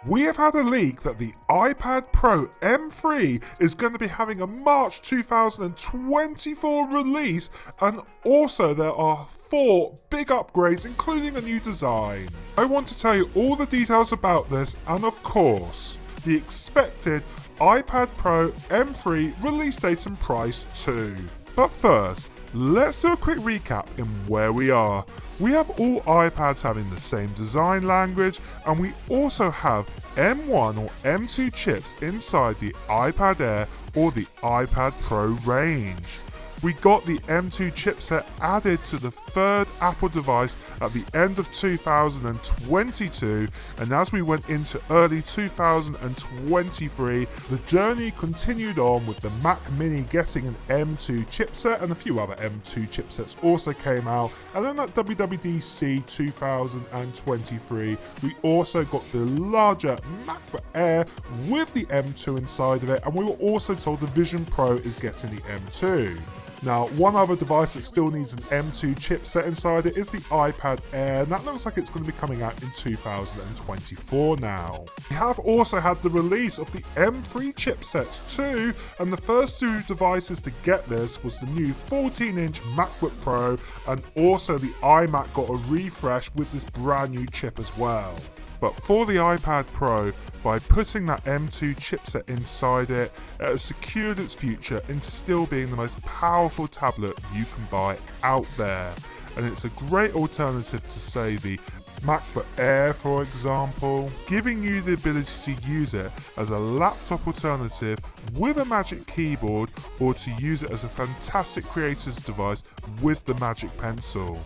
We have had a leak that the iPad Pro M3 is going to be having a March 2024 release, and also there are 4 big upgrades including a new design. I want to tell you all the details about this and of course the expected iPad Pro M3 release date and price too. But first, let's do a quick recap in where we are. We have all iPads having the same design language, and we also have M1 or M2 chips inside the iPad Air or the iPad Pro range. We got the M2 chipset added to the third Apple device at the end of 2022, and as we went into early 2023, the journey continued on with the Mac Mini getting an M2 chipset, and a few other M2 chipsets also came out. And then at WWDC 2023, we also got the larger MacBook Air with the M2 inside of it, and we were also told the Vision Pro is getting the M2. Now, one other device that still needs an M2 chipset inside it is the iPad Air, and that looks like it's going to be coming out in 2024 now. We have also had the release of the M3 chipsets too, and the first 2 devices to get this was the new 14-inch MacBook Pro, and also the iMac got a refresh with this brand new chip as well. But for the iPad Pro, by putting that M2 chipset inside it, it has secured its future in still being the most powerful tablet you can buy out there. And it's a great alternative to, say, the MacBook Air, for example, giving you the ability to use it as a laptop alternative with a Magic Keyboard, or to use it as a fantastic creator's device with the Magic Pencil.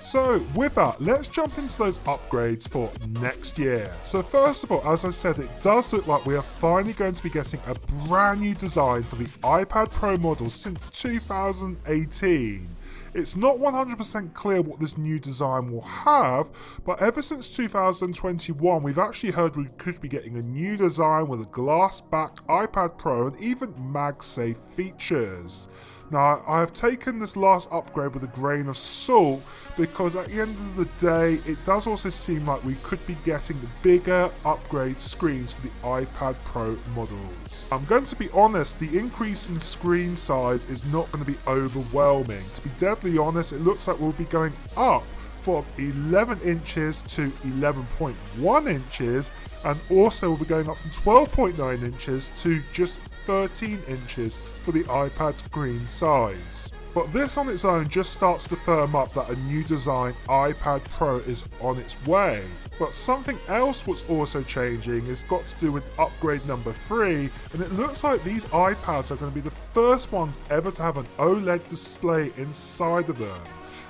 So with that, let's jump into those upgrades for next year. So first of all, as I said, it does look like we are finally going to be getting a brand new design for the iPad Pro models since 2018. It's not 100% clear what this new design will have, but ever since 2021 we've actually heard we could be getting a new design with a glass back iPad Pro and even MagSafe features. Now, I have taken this last upgrade with a grain of salt, because at the end of the day, it does also seem like we could be getting the bigger upgrade screens for the iPad Pro models. I'm going to be honest, the increase in screen size is not going to be overwhelming. To be deadly honest, it looks like we'll be going up from 11 inches to 11.1 inches, and also we'll be going up from 12.9 inches to just 13 inches for the iPad screen size. But this on its own just starts to firm up that a new design iPad Pro is on its way. But something else what's also changing is got to do with upgrade number 3, and it looks like these iPads are going to be the first ones ever to have an OLED display inside of them.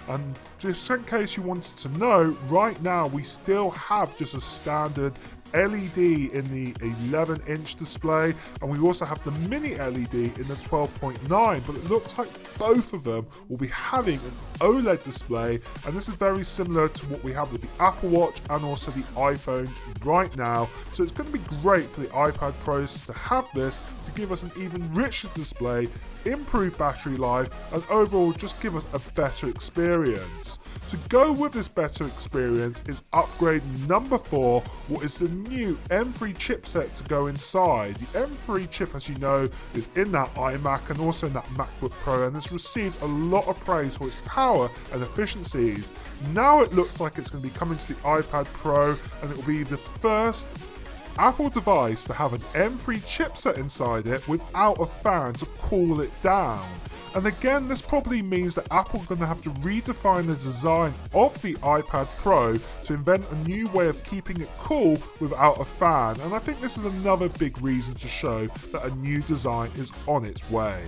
And just in case you wanted to know, right now we still have just a standard LED in the 11-inch display, and we also have the mini LED in the 12.9, but it looks like both of them will be having an OLED display, and this is very similar to what we have with the Apple Watch and also the iPhone right now. So it's going to be great for the iPad Pros to have this, to give us an even richer display, improved battery life, and overall just give us a better experience. To go with this better experience is upgrade number 4, what is the new M3 chipset to go inside. The M3 chip, as you know, is in that iMac and also in that MacBook Pro, and it's received a lot of praise for its power and efficiencies. Now it looks like it's going to be coming to the iPad Pro, and it will be the first Apple device to have an M3 chipset inside it without a fan to cool it down. And again, this probably means that Apple's going to have to redefine the design of the iPad Pro to invent a new way of keeping it cool without a fan. And I think this is another big reason to show that a new design is on its way.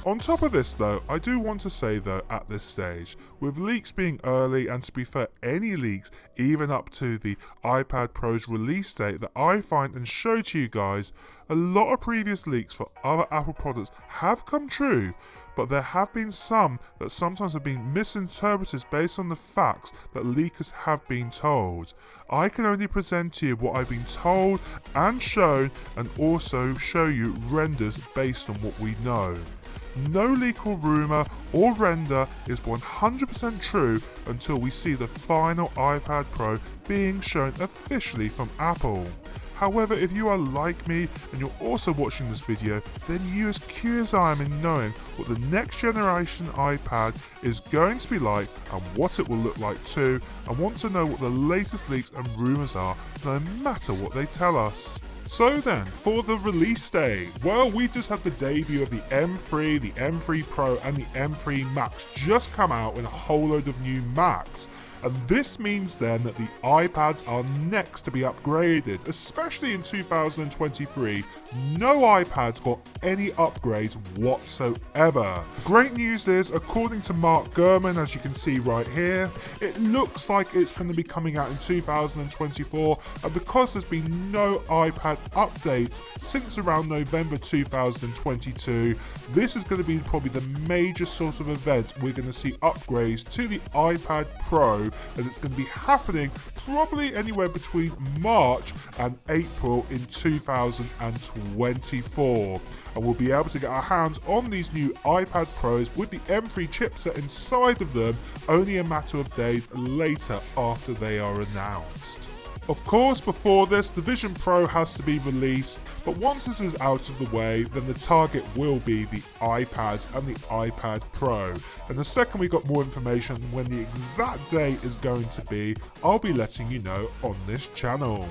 On top of this though, I do want to say though at this stage, with leaks being early, and to be fair, any leaks even up to the iPad Pro's release date that I find and show to you guys, a lot of previous leaks for other Apple products have come true, but there have been some that sometimes have been misinterpreted based on the facts that leakers have been told. I can only present to you what I've been told and shown, and also show you renders based on what we know. No leak or rumour or render is 100% true until we see the final iPad Pro being shown officially from Apple. However, if you are like me and you're also watching this video, then you're as curious as I am in knowing what the next generation iPad is going to be like and what it will look like too, and want to know what the latest leaks and rumours are, no matter what they tell us. So then, for the release day, well, we've just had the debut of the M3, the M3 Pro and the M3 Max just come out with a whole load of new Macs. And this means then that the iPads are next to be upgraded, especially in 2023. No iPads got any upgrades whatsoever. Great news is, according to Mark Gurman, as you can see right here, it looks like it's going to be coming out in 2024, and because there's been no iPad updates since around November 2022, this is going to be probably the major sort of event we're going to see upgrades to the iPad Pro, and it's going to be happening probably anywhere between March and April in 2024. And we'll be able to get our hands on these new iPad Pros with the M3 chipset inside of them only a matter of days later after they are announced. Of course, before this, the Vision Pro has to be released, but once this is out of the way, then the target will be the iPads and the iPad Pro. And the second we got more information on when the exact day is going to be, I'll be letting you know on this channel.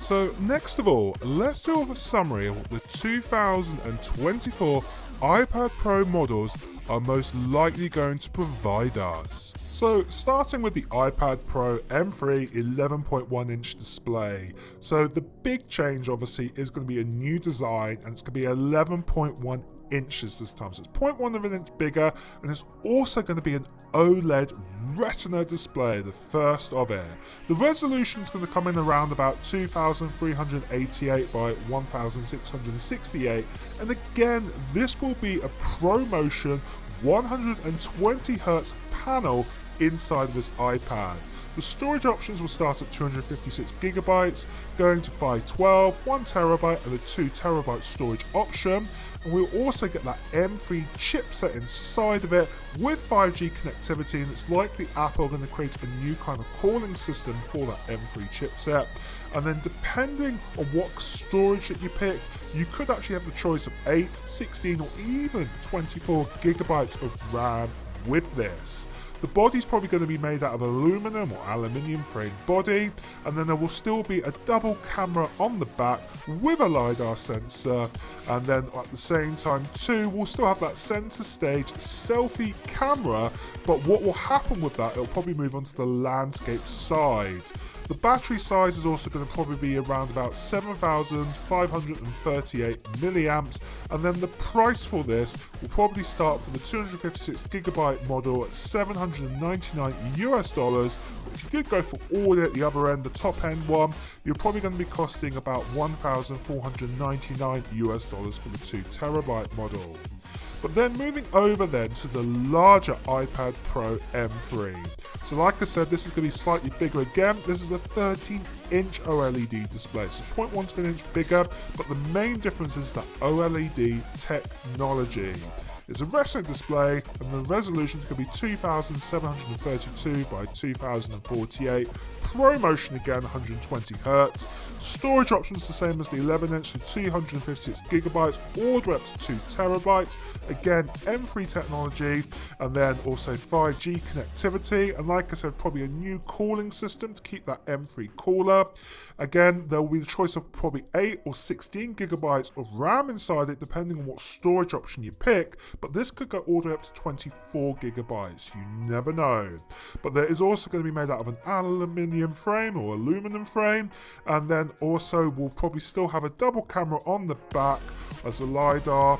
So next of all, let's do a summary of what the 2024 iPad Pro models are most likely going to provide us. So starting with the iPad Pro M3 11.1 inch display. So the big change obviously is going to be a new design, and it's going to be 11.1 inches this time. So it's 0.1 of an inch bigger, and it's also going to be an OLED Retina display, the first of it. The resolution is going to come in around about 2388 by 1668, and again this will be a ProMotion 120Hz panel inside of this iPad. The storage options will start at 256GB, going to 512, 1TB and a 2TB storage option. And we'll also get that M3 chipset inside of it with 5G connectivity, and it's likely Apple are going to create a new kind of calling system for that M3 chipset. And then depending on what storage that you pick, you could actually have the choice of 8, 16 or even 24GB of RAM with this. The body's probably going to be made out of aluminum or aluminium frame body, and then there will still be a double camera on the back with a LiDAR sensor, and then at the same time too we'll still have that center stage selfie camera, but what will happen with that, it'll probably move onto the landscape side. The battery size is also going to probably be around about 7,538 milliamps, and then the price for this will probably start for the 256GB model at $799. But if you did go for all at the other end, the top end one, you're probably going to be costing about $1,499 for the 2TB model. But then moving over then to the larger iPad Pro M3. So like I said, this is going to be slightly bigger again. This is a 13-inch OLED display. So 0.1 of an inch bigger, but the main difference is the OLED technology. It's a Retina display, and the resolution is going to be 2732 by 2048. ProMotion again, 120Hz. Storage options the same as the 11-inch, so 256GB, all the way up to 2TB. Again, M3 technology, and then also 5G connectivity. And like I said, probably a new cooling system to keep that M3 cooler. Again, there will be the choice of probably 8 or 16GB of RAM inside it, depending on what storage option you pick. But this could go all the way up to 24GB. You never know. But there is also going to be made out of an aluminium frame or aluminum frame, and then also we'll probably still have a double camera on the back as a LiDAR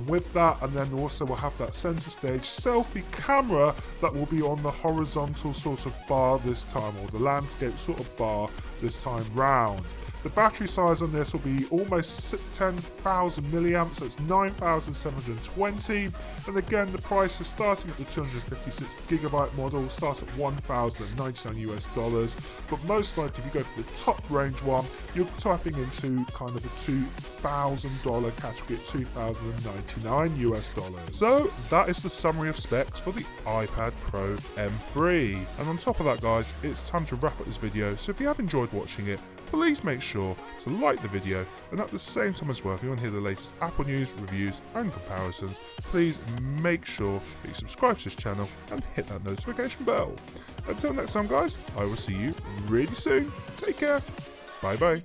with that, and then also we'll have that center stage selfie camera that will be on the horizontal sort of bar this time, or the landscape sort of bar this time round. The battery size on this will be almost 10,000 milliamps, so it's 9,720. And again, the price is starting at the 256GB model, starts at $1,099. But most likely, if you go for the top range one, you're tapping into kind of a $2,000 category at $2,099. So that is the summary of specs for the iPad Pro M3. And on top of that, guys, it's time to wrap up this video. So if you have enjoyed watching it, please make sure to like the video, and at the same time as well, if you want to hear the latest Apple news, reviews and comparisons, please make sure that you subscribe to this channel and hit that notification bell. Until next time guys, I will see you really soon. Take care. Bye bye.